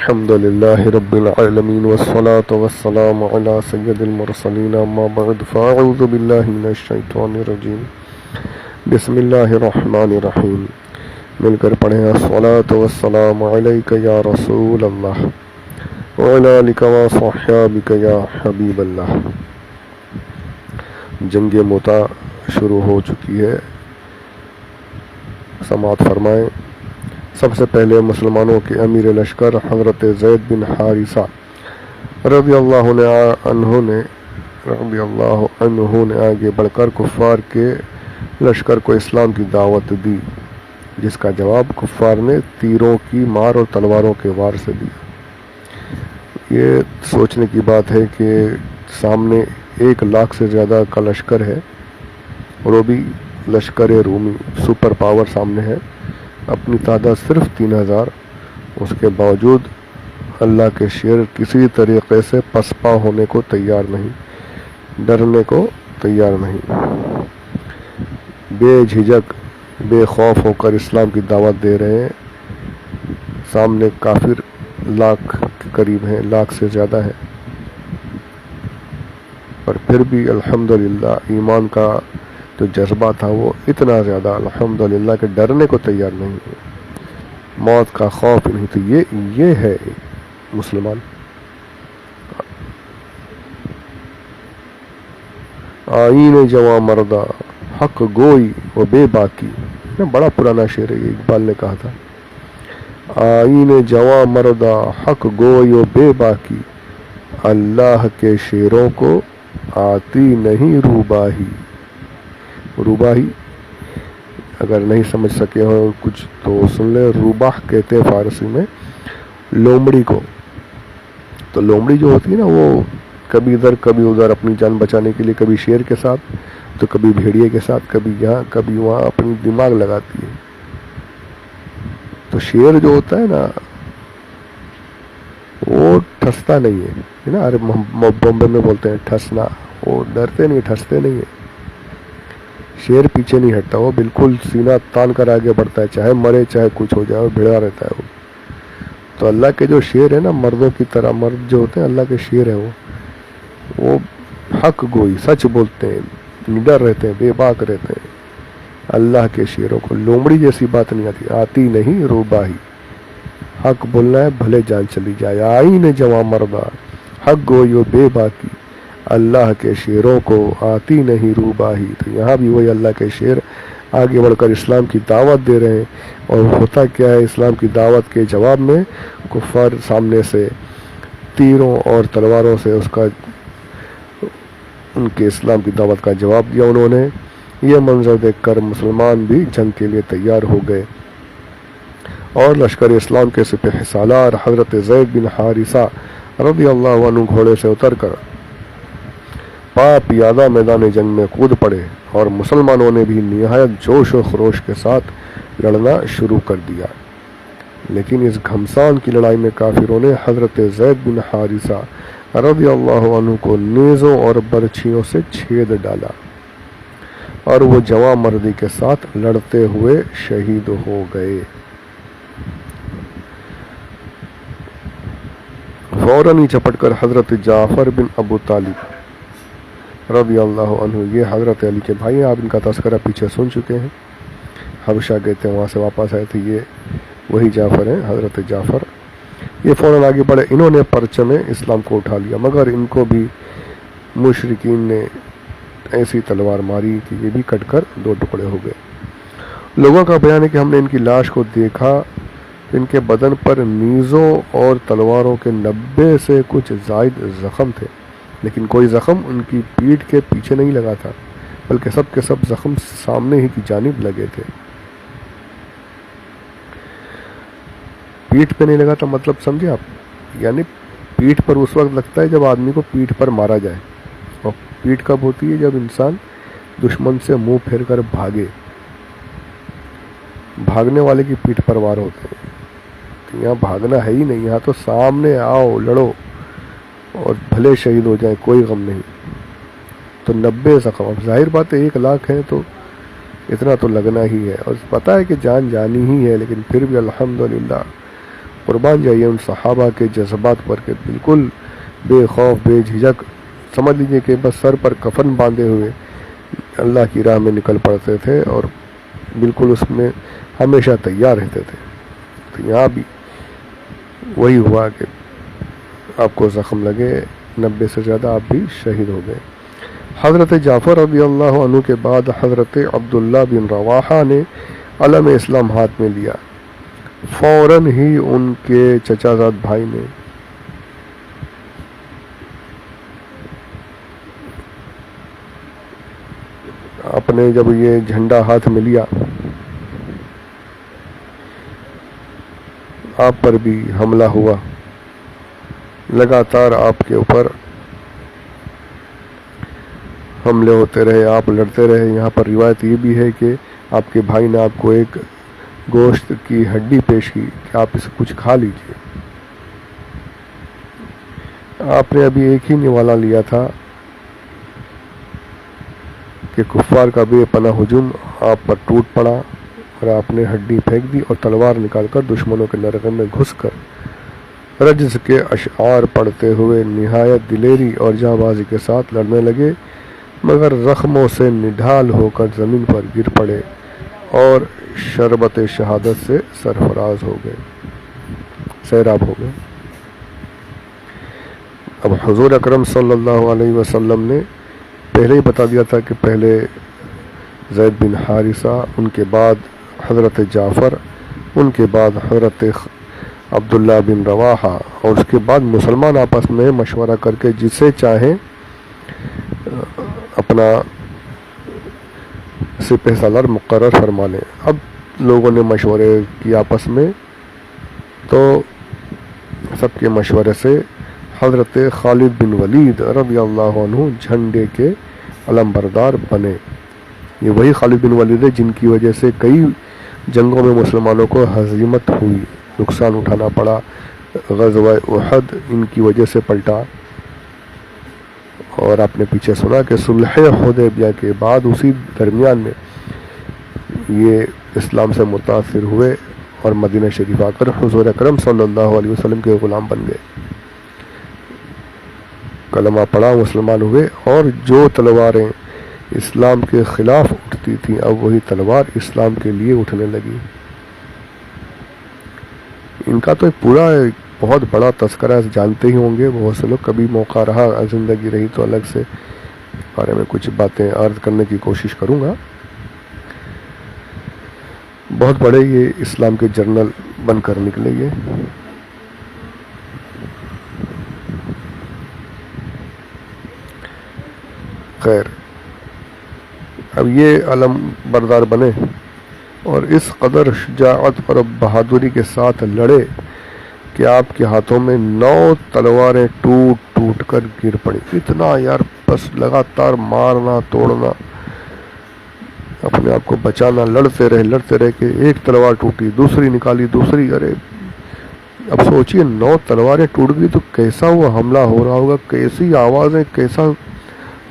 الحمد لله رب العالمين والصلاة والسلام على سيد المرسلين أما بعد فأعوذ بالله من الشيطان الرجيم بسم الله الرحمن الرحيم مل کر پڑھیں الصلاة والسلام علیک یا رسول اللہ وعلی آلک وصحابک یا حبیب اللہ۔ جنگ موتا شروع ہو چکی ہے، سماعت فرمائیں۔ سب سے پہلے مسلمانوں کے امیر لشکر حضرت زید بن حارثہ رضی اللہ عنہ نے آگے بڑھ کر کفار کے لشکر کو اسلام کی دعوت دی، جس کا جواب کفار نے تیروں کی مار اور تلواروں کے وار سے دیا۔ یہ سوچنے کی بات ہے کہ سامنے 1 لاکھ سے زیادہ کا لشکر ہے، اور وہ بھی لشکر رومی سپر پاور سامنے ہے، اپنی تعداد صرف 3000۔ اس کے باوجود اللہ کے شیر کسی طریقے سے پسپا ہونے کو تیار نہیں، ڈرنے کو تیار نہیں، بے جھجک بے خوف ہو کر اسلام کی دعوت دے رہے ہیں۔ سامنے کافر لاکھ کے قریب ہیں، لاکھ سے زیادہ ہے، پر پھر بھی الحمدللہ ایمان کا جو جذبہ تھا وہ اتنا زیادہ الحمدللہ کہ ڈرنے کو تیار نہیں ہے، موت کا خوف نہیں۔ تو یہ ہے مسلمان۔ آئین جواں مردہ حق گوئی و بے باکی، بڑا پرانا شعر ہے، یہ اقبال نے کہا تھا۔ آئین جواں مردہ حق گوئی و بے باکی، اللہ کے شیروں کو آتی نہیں روباہی۔ روباہی اگر نہیں سمجھ سکے ہو کچھ تو سن لیں، روباہ کہتے ہیں فارسی میں لومڑی کو۔ تو لومڑی جو ہوتی ہے نا، وہ کبھی ادھر کبھی ادھر اپنی جان بچانے کے لیے کبھی شیر کے ساتھ تو کبھی بھیڑیے کے ساتھ، کبھی یہاں کبھی وہاں اپنی دماغ لگاتی ہے۔ تو شیر جو ہوتا ہے نا وہ ٹھستا نہیں ہے نا، ارے بمبے میں بولتے ہیں ٹھسنا، وہ ڈرتے نہیں، ٹھستے نہیں ہیں۔ شیر پیچھے نہیں ہٹتا، وہ بالکل سینہ تان کر آگے بڑھتا ہے، چاہے مرے چاہے کچھ ہو جائے، وہ بھیڑا رہتا ہے وہ۔ تو اللہ کے جو شیر ہے نا، مردوں کی طرح مرد جو ہوتے ہیں اللہ کے شیر ہیں، وہ حق گوئی سچ بولتے ہیں، نڈر رہتے ہیں، بے باک رہتے ہیں۔ اللہ کے شیروں کو لومڑی جیسی بات نہیں آتی نہیں روباہی، حق بولنا ہے بھلے جان چلی جائے۔ آئین جواں مردہ حق گوئی و بے باکی، اللہ کے شیروں کو آتی نہیں روباہی۔ تو یہاں بھی وہی اللہ کے شیر آگے بڑھ کر اسلام کی دعوت دے رہے ہیں، اور ہوتا کیا ہے، اسلام کی دعوت کے جواب میں کفار سامنے سے تیروں اور تلواروں سے ان کے اسلام کی دعوت کا جواب دیا انہوں نے۔ یہ منظر دیکھ کر مسلمان بھی جنگ کے لیے تیار ہو گئے، اور لشکر اسلام کے سپہ سالار حضرت زید بن حارثہ رضی اللہ عنہ گھوڑے سے اتر کر پیادہ میدان جنگ میں کود پڑے، اور مسلمانوں نے بھی نہایت جوش و خروش کے ساتھ لڑنا شروع کر دیا۔ لیکن اس گھمسان کی لڑائی میں کافروں نے حضرت زید بن حارثہ رضی اللہ عنہ کو نیزوں اور برچھیوں سے چھید ڈالا، اور وہ جواں مردی کے ساتھ لڑتے ہوئے شہید ہو گئے۔ فوراً ہی چپٹ کر حضرت جعفر بن ابو طالب رضی اللہ عنہ، یہ حضرت علی کے بھائی ہیں، آپ ان کا تذکرہ پیچھے سن چکے ہیں، حبشہ گئے تھے، وہاں سے واپس آئے تھے، یہ وہی جعفر ہیں، حضرت جعفر۔ یہ فوراً آگے بڑھے، انہوں نے پرچم اسلام کو اٹھا لیا، مگر ان کو بھی مشرکین نے ایسی تلوار ماری کہ یہ بھی کٹ کر 2 ٹکڑے ہو گئے۔ لوگوں کا بیان ہے کہ ہم نے ان کی لاش کو دیکھا، ان کے بدن پر نیزوں اور تلواروں کے 90 سے کچھ زائد زخم تھے، لیکن کوئی زخم ان کی پیٹھ کے پیچھے نہیں لگا تھا، بلکہ سب کے سب زخم سامنے ہی کی جانب لگے تھے۔ پیٹھ پہ نہیں لگا تھا مطلب سمجھے آپ، یعنی پیٹھ پر اس وقت لگتا ہے جب آدمی کو پیٹھ پر مارا جائے، اور پیٹھ کب ہوتی ہے، جب انسان دشمن سے منہ پھیر کر بھاگے، بھاگنے والے کی پیٹھ پر وار ہوتے ہیں۔ تو یہاں بھاگنا ہے ہی نہیں، یہاں تو سامنے آؤ، لڑو اور بھلے شہید ہو جائیں، کوئی غم نہیں۔ تو 90 زخم، اب ظاہر بات ہے 1 لاکھ ہے تو اتنا تو لگنا ہی ہے، اور پتہ ہے کہ جان جانی ہی ہے، لیکن پھر بھی الحمدللہ قربان جائیے ان صحابہ کے جذبات پر کہ بالکل بے خوف بے جھجک، سمجھ لیجئے کہ بس سر پر کفن باندھے ہوئے اللہ کی راہ میں نکل پڑتے تھے اور بالکل اس میں ہمیشہ تیار رہتے تھے۔ تو یہاں بھی وہی ہوا کہ آپ کو زخم لگے، 90 سے زیادہ آپ بھی شہید ہو گئے۔ حضرت جعفر رضی اللہ عنہ کے بعد حضرت عبداللہ بن رواحہ نے علم اسلام ہاتھ میں لیا۔ فوراً ہی ان کے چچا زاد بھائی نے اپنے جب یہ جھنڈا ہاتھ میں لیا، آپ پر بھی حملہ ہوا، لگاتار آپ کے اوپر حملے ہوتے رہے، آپ لڑتے رہے۔ یہاں پر روایت یہ بھی ہے کہ آپ کے بھائی نے آپ کو ایک گوشت کی ہڈی پیش کی کہ آپ اسے کچھ کھا لیجئے۔ آپ نے ابھی ایک ہی نوالا لیا تھا کہ کفار کا بے پناہ ہجوم آپ پر ٹوٹ پڑا اور آپ نے ہڈی پھینک دی اور تلوار نکال کر دشمنوں کے نرغے میں گھس کر رجز کے اشعار پڑھتے ہوئے نہایت دلیری اور جاں بازی کے ساتھ لڑنے لگے، مگر زخموں سے نڈھال ہو کر زمین پر گر پڑے اور شربت شہادت سے سرفراز ہو گئے، سیراب ہو گئے۔ اب حضور اکرم صلی اللہ علیہ وسلم نے پہلے ہی بتا دیا تھا کہ پہلے زید بن حارثہ، ان کے بعد حضرت جعفر، ان کے بعد حضرت عبداللہ بن رواحہ، اور اس کے بعد مسلمان آپس میں مشورہ کر کے جسے چاہیں اپنا سپہ سالار مقرر فرما لیں۔ اب لوگوں نے مشورے کی آپس میں، تو سب کے مشورے سے حضرت خالد بن ولید رضی اللہ عنہ جھنڈے کے علم بردار بنے۔ یہ وہی خالد بن ولید ہے جن کی وجہ سے کئی جنگوں میں مسلمانوں کو ہزیمت ہوئی، نقصان اٹھانا پڑا۔ غزوہ احد ان کی وجہ سے پلٹا، اور آپ نے پیچھے سنا کہ صلح حدیبیہ کے بعد اسی درمیان میں یہ اسلام سے متاثر ہوئے اور مدینہ شریف آ کر حضور اکرم صلی اللہ علیہ وسلم کے غلام بن گئے، کلمہ پڑھا، مسلمان ہوئے، اور جو تلواریں اسلام کے خلاف اٹھتی تھیں اب وہی تلوار اسلام کے لیے اٹھنے لگی۔ ان کا تو ایک پورا بہت بڑا تذکرہ جانتے ہی ہوں گے بہت سے لوگ، کبھی موقع رہا زندگی رہی تو الگ سے بارے میں کچھ باتیں عرض کرنے کی کوشش کروں گا۔ بہت بڑے یہ اسلام کے جرنل بن کر نکلے یہ۔ خیر، اب یہ علم بردار بنے اور اس قدر شجاعت اور بہادری کے ساتھ لڑے کہ آپ کے ہاتھوں میں 9 تلواریں ٹوٹ ٹوٹ کر گر پڑی۔ اتنا یار، بس لگاتار مارنا توڑنا، اپنے آپ کو بچانا، لڑتے رہے کہ ایک تلوار ٹوٹی، دوسری نکالی، دوسری، ارے اب سوچئے 9 تلواریں ٹوٹ گئی تو کیسا وہ حملہ ہو رہا ہوگا، کیسی آوازیں، کیسا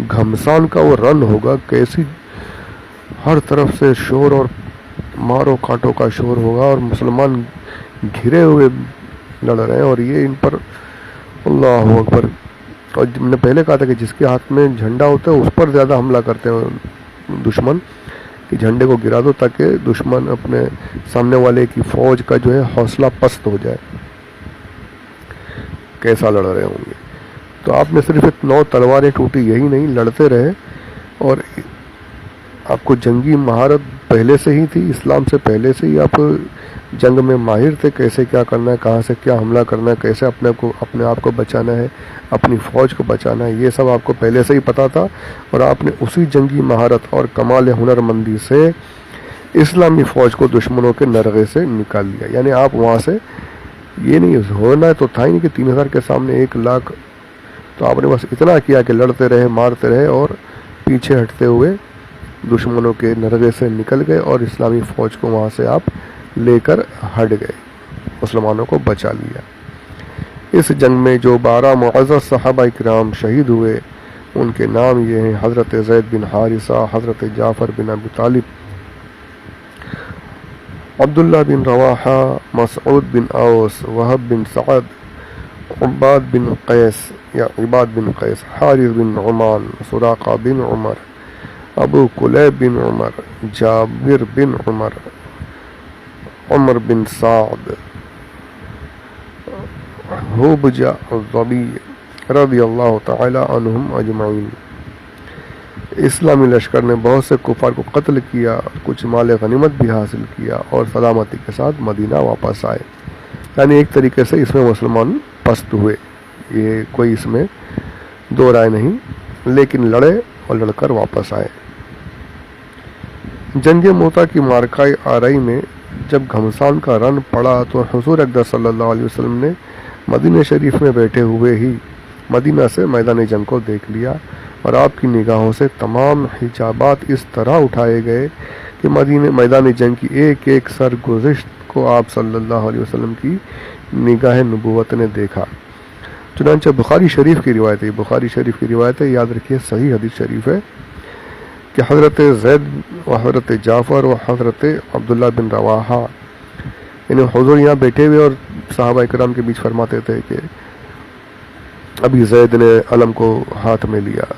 گھمسان کا وہ رن ہوگا، کیسی ہر طرف سے شور اور مارو کاٹوں کا شور ہوگا، اور مسلمان گھرے ہوئے لڑ رہے ہیں، اور یہ ان پر اللہ اکبر۔ اور میں نے پہلے کہا تھا کہ جس کے ہاتھ میں جھنڈا ہوتا ہے اس پر زیادہ حملہ کرتے ہیں دشمن، کہ جھنڈے کو گرا دو تاکہ دشمن اپنے سامنے والے کی فوج کا جو ہے حوصلہ پست ہو جائے، کیسا لڑ رہے ہوں گے۔ تو آپ نے صرف 9 تلواریں ٹوٹی یہی نہیں، لڑتے رہے، اور آپ کو جنگی مہارت پہلے سے ہی تھی، اسلام سے پہلے سے ہی آپ جنگ میں ماہر تھے، کیسے کیا کرنا ہے، کہاں سے کیا حملہ کرنا ہے، کیسے اپنے آپ کو بچانا ہے، اپنی فوج کو بچانا ہے، یہ سب آپ کو پہلے سے ہی پتا تھا، اور آپ نے اسی جنگی مہارت اور کمال ہنرمندی سے اسلامی فوج کو دشمنوں کے نرغے سے نکال لیا۔ یعنی آپ وہاں سے یہ نہیں ہونا تو تھا ہی نہیں کہ 3000 کے سامنے 1 لاکھ، تو آپ نے بس اتنا کیا کہ لڑتے رہے، مارتے رہے، اور پیچھے ہٹتے ہوئے دشمنوں کے نرغے سے نکل گئے اور اسلامی فوج کو وہاں سے آپ لے کر ہٹ گئے، مسلمانوں کو بچا لیا۔ اس جنگ میں جو 12 معزز صحابہ کرام شہید ہوئے ان کے نام یہ ہیں: حضرت زید بن حارثہ، حضرت جعفر بن ابی طالب، عبداللہ بن رواحہ، مسعود بن اوس، وہب بن سعد، عباد بن قیس یا عباد بن قیس، حارث بن عمان، سراقہ بن عمر، ابو کلیب بن عمر، جابر بن عمر، عمر بن سعد، حبجہ الضبی رضی اللہ تعالی عنہم اجمعین۔ اسلامی لشکر نے بہت سے کفار کو قتل کیا، کچھ مال غنیمت بھی حاصل کیا اور سلامتی کے ساتھ مدینہ واپس آئے۔ یعنی ایک طریقے سے اس میں مسلمان پست ہوئے، یہ کوئی اس میں دو رائے نہیں، لیکن لڑے اور لڑ کر واپس آئے۔ جنگ موتا کی مارکہ آرائی میں جب گھمسان کا رن پڑا تو حضور اقدس صلی اللہ علیہ وسلم نے مدینہ شریف میں بیٹھے ہوئے ہی مدینہ سے میدان جنگ کو دیکھ لیا، اور آپ کی نگاہوں سے تمام حجابات اس طرح اٹھائے گئے کہ میدان جنگ کی ایک ایک سرگزشت کو آپ صلی اللہ علیہ وسلم کی نگاہ نبوت نے دیکھا۔ چنانچہ بخاری شریف کی روایت ہے، یاد رکھیے صحیح حدیث شریف ہے کہ حضرت زید و حضرت جعفر و حضرت عبداللہ بن رواحہ، یعنی حضور یہاں بیٹھے ہوئے اور صحابہ کرام کے بیچ فرماتے تھے کہ ابھی زید نے علم کو ہاتھ میں لیا،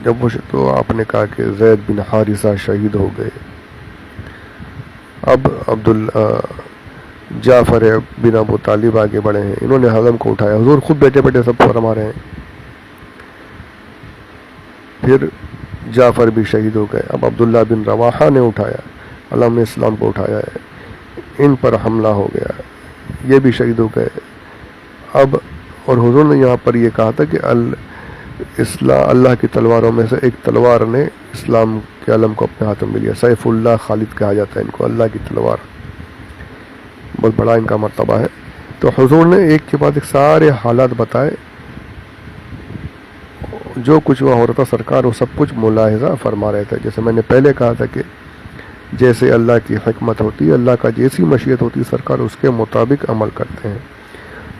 جب وہ تو آپ نے کہا کہ زید بن حارثہ شہید ہو گئے، اب جعفر بن ابو طالب آگے بڑھے ہیں، انہوں نے علم کو اٹھایا، حضور خود بیٹھے بیٹھے سب فرما رہے ہیں، پھر جعفر بھی شہید ہو گئے، اب عبداللہ بن رواحہ نے اٹھایا، علم اسلام کو اٹھایا ہے، ان پر حملہ ہو گیا، یہ بھی شہید ہو گئے۔ اب اور حضور نے یہاں پر یہ کہا تھا کہ اللہ کی تلواروں میں سے ایک تلوار نے اسلام کے علم کو اپنے ہاتھوں میں لیا، سیف اللہ خالد کہا جاتا ہے ان کو، اللہ کی تلوار، بہت بڑا ان کا مرتبہ ہے۔ تو حضور نے ایک کے بعد ایک سارے حالات بتائے، جو کچھ وہاں ہو رہا تھا سرکار وہ سب کچھ ملاحظہ فرما رہے تھے۔ جیسے میں نے پہلے کہا تھا کہ جیسے اللہ کی حکمت ہوتی ہے، اللہ کا جیسی مشیت ہوتی ہے، سرکار اس کے مطابق عمل کرتے ہیں۔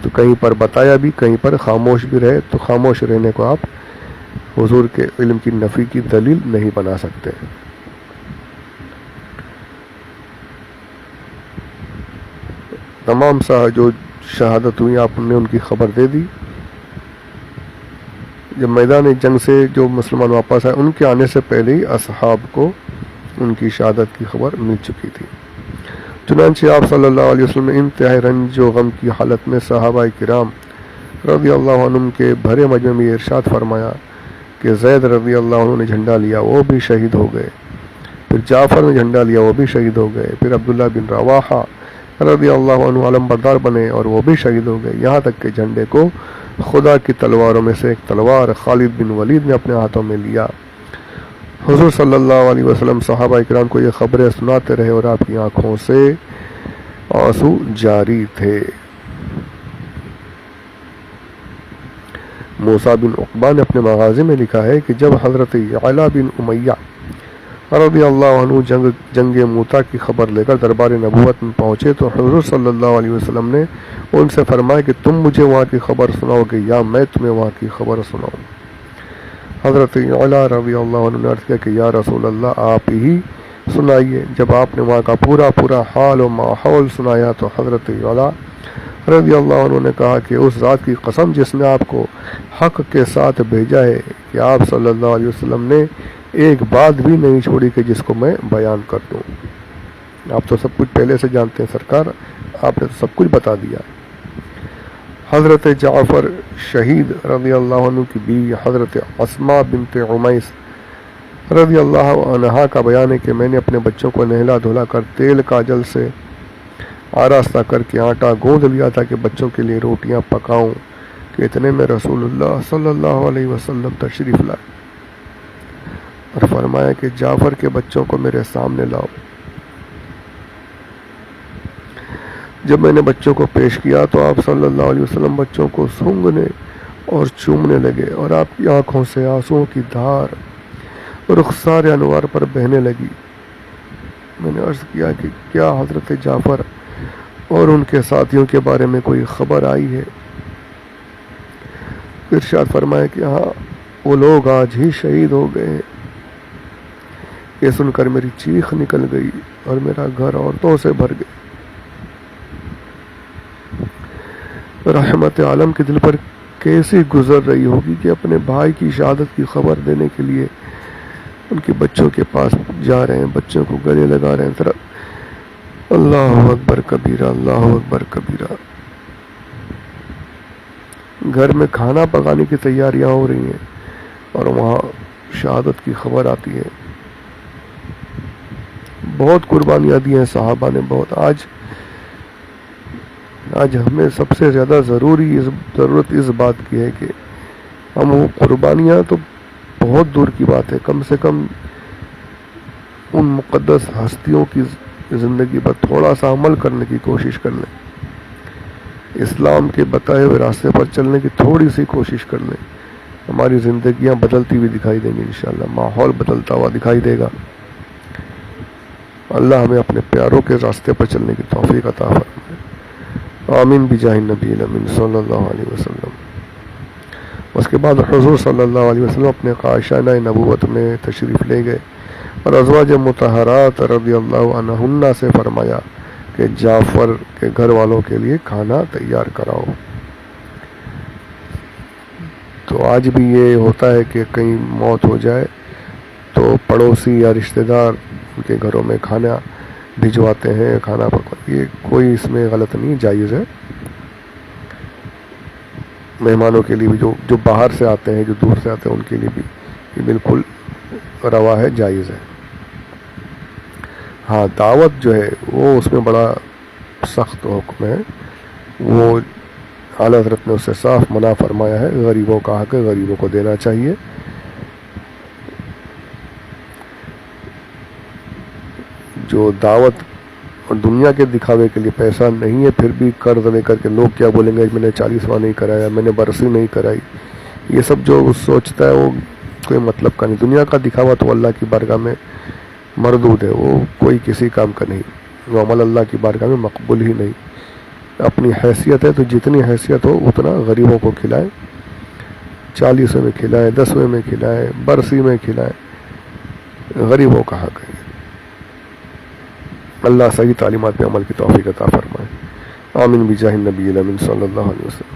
تو کہیں پر بتایا بھی، کہیں پر خاموش بھی رہے، تو خاموش رہنے کو آپ حضور کے علم کی نفی کی دلیل نہیں بنا سکتے۔ تمام جو شہادت ہوئی آپ نے ان کی خبر دے دی۔ جب میدان جنگ سے جو مسلمان واپس آئے، ان کے آنے سے پہلے ہی اصحاب کو ان کی شہادت کی خبر مل چکی تھی۔ چنانچہ آپ صلی اللہ علیہ وسلم نے انتہائی رنج و غم کی حالت میں صحابہ کرام رضی اللہ عنہم کے بھرے مجمع میں ارشاد فرمایا کہ زید رضی اللہ عنہ نے جھنڈا لیا، وہ بھی شہید ہو گئے، پھر جعفر نے جھنڈا لیا، وہ بھی شہید ہو گئے، پھر عبداللہ بن رواحہ رضی اللہ عنہ علم بردار بنے اور وہ بھی شہید ہو گئے، یہاں تک کہ جھنڈے کو خدا کی تلواروں میں سے ایک تلوار خالد بن ولید نے اپنے ہاتھوں میں لیا۔ حضور صلی اللہ علیہ وسلم صحابہ اکرام کو یہ خبریں سناتے رہے اور آپ کی آنکھوں سے آنسو جاری تھے۔ موسیٰ بن عقبہ نے اپنے مغازی میں لکھا ہے کہ جب حضرت یعلا بن امیہ رضی اللہ عنہ جنگ موتا کی خبر لے کر دربار نبوت میں پہنچے تو حضور صلی اللہ علیہ وسلم نے ان سے فرمایا کہ تم مجھے وہاں کی خبر سناؤ گے یا میں تمہیں وہاں کی خبر سناؤں؟ حضرت یعلا رضی اللہ عنہ نے عرض کیا کہ یا رسول اللہ آپ ہی سنائیے۔ جب آپ نے وہاں کا پورا حال و ماحول سنایا تو حضرت یعلا رضی اللہ عنہ نے کہا کہ اس ذات کی قسم جس نے آپ کو حق کے ساتھ بھیجا ہے کہ آپ صلی اللہ علیہ وسلم نے ایک بات بھی نہیں چھوڑی کہ جس کو میں بیان کر دوں۔ آپ تو سب کچھ پہلے سے جانتے ہیں سرکار، آپ نے تو سب کچھ بتا دیا۔ حضرت جعفر شہید رضی اللہ عنہ کی بیوی حضرت اسماء بنت عمیس رضی اللہ عنہا کا بیان ہے کہ میں نے اپنے بچوں کو نہلا دھلا کر تیل کاجل سے آراستہ کر کے آٹا گوندھ لیا تھا کہ بچوں کے لیے روٹیاں پکاؤں کہ اتنے میں رسول اللہ صلی اللہ علیہ وسلم تشریف لائے اور فرمایا کہ جعفر کے بچوں کو میرے سامنے لاؤ۔ جب میں نے بچوں کو پیش کیا تو آپ صلی اللہ علیہ وسلم بچوں کو سونگھنے اور چومنے لگے اور آپ کی آنکھوں سے آنسوؤں کی دھار رخسار انوار پر بہنے لگی۔ میں نے عرض کیا کہ کیا حضرت جعفر اور ان کے ساتھیوں کے بارے میں کوئی خبر آئی ہے؟ ارشاد فرمایا کہ ہاں، وہ لوگ آج ہی شہید ہو گئے۔ یہ سن کر میری چیخ نکل گئی۔ اور میرا گھر عورتوں سے بھر گیا. رحمت عالم کے دل پر کیسی گزر رہی ہوگی کہ اپنے بھائی کی شہادت کی خبر دینے کے لیے ان کے بچوں کے پاس جا رہے ہیں, بچوں کو گلے لگا رہے ہیں. ذرا اللہ اکبر کبیرہ, اللہ اکبر کبیرہ. گھر میں کھانا پکانے کی تیاریاں ہو رہی ہیں اور وہاں شہادت کی خبر آتی ہے. بہت قربانیاں دی ہیں صحابہ نے, بہت. آج ہمیں سب سے زیادہ ضرورت اس بات کی ہے کہ ہم وہ قربانیاں تو بہت دور کی بات ہے, کم سے کم ان مقدس ہستیوں کی زندگی پر تھوڑا سا عمل کرنے کی کوشش کر لیں, اسلام کے بتائے ہوئے راستے پر چلنے کی تھوڑی سی کوشش کر لیں. ہماری زندگیاں بدلتی ہوئی دکھائی دیں گی انشاءاللہ, ماحول بدلتا ہوا دکھائی دے گا. اللہ ہمیں اپنے پیاروں کے راستے پر چلنے کی توفیق عطا فرمائے. آمین بجاہ النبی الامین صلی اللہ علیہ وسلم. اس کے بعد حضور صلی اللہ علیہ وسلم اپنے قاشانہ نبوت میں تشریف لے گئے اور ازواج مطہرات رضی اللہ عنہن سے فرمایا کہ جعفر کے گھر والوں کے لیے کھانا تیار کراؤ. تو آج بھی یہ ہوتا ہے کہ کہیں موت ہو جائے تو پڑوسی یا رشتہ دار ان کے گھروں میں کھانا بھجواتے ہیں, کھانا پکاتے. یہ کوئی اس میں غلط نہیں, جائز ہے. مہمانوں کے لیے بھی جو باہر سے آتے ہیں, جو دور سے آتے ہیں, ان کے لیے بھی یہ بالکل روا ہے, جائز ہے. ہاں, دعوت جو ہے وہ اس میں بڑا سخت حکم ہے, وہ اعلیٰ حضرت نے اس سے صاف منع فرمایا ہے. غریبوں کا حق ہے, غریبوں کو دینا چاہیے. جو دعوت اور دنیا کے دکھاوے کے لیے پیسہ نہیں ہے, پھر بھی قرض لے کر کے لوگ کیا بولیں گے, میں نے 40واں نہیں کرایا, میں نے برسی نہیں کرائی, یہ سب جو سوچتا ہے وہ کوئی مطلب کا نہیں. دنیا کا دکھاوا تو اللہ کی بارگاہ میں مردود ہے, وہ کوئی کسی کام کا نہیں, وہ عمل اللہ کی بارگاہ میں مقبول ہی نہیں. اپنی حیثیت ہے تو جتنی حیثیت ہو اتنا غریبوں کو کھلائیں, 40ویں میں کھلائیں, 10ویں میں کھلائیں, برسی میں کھلائیں. غریبوں کا حق ہے. اللہ صحیح تعلیمات پہ عمل کی توفیق عطا فرمائے. آمین بجاہ النبی الامین صلی اللہ علیہ وسلم.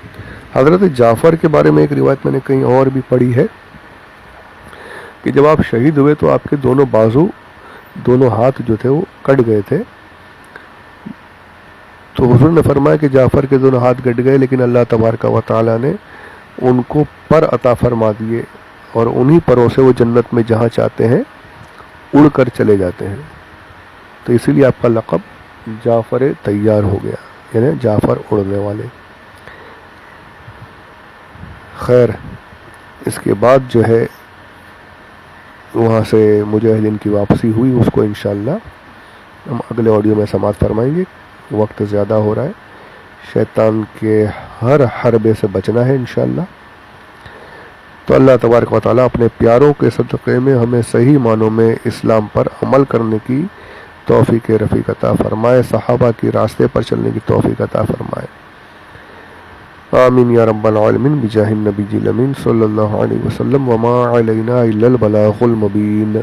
حضرت جعفر کے بارے میں ایک روایت میں نے کہیں اور بھی پڑھی ہے کہ جب آپ شہید ہوئے تو آپ کے دونوں بازو, دونوں ہاتھ جو تھے وہ کٹ گئے تھے. تو حضور نے فرمایا کہ جعفر کے دونوں ہاتھ کٹ گئے, لیکن اللہ تبارک و تعالی نے ان کو پر عطا فرما دیے, اور انہی پروں سے وہ جنت میں جہاں چاہتے ہیں اڑ کر چلے جاتے ہیں. تو اسی لیے آپ کا لقب جعفر تیار ہو گیا, یعنی جعفر اڑنے والے. خیر, اس کے بعد جو ہے وہاں سے مجاہدین کی واپسی ہوئی, اس کو انشاءاللہ ہم اگلے آڈیو میں سماعت فرمائیں گے. وقت زیادہ ہو رہا ہے, شیطان کے ہر حربے سے بچنا ہے انشاءاللہ. تو اللہ تبارک و تعالیٰ اپنے پیاروں کے صدقے میں ہمیں صحیح معنوں میں اسلام پر عمل کرنے کی توفیق رفیق عطا فرمائے, صحابہ کی راستے پر چلنے کی توفیق عطا فرمائے. آمین یا رب العالمین بجاہ النبی الامین صلی اللہ علیہ وسلم. وما علینا الا البلاغ المبین.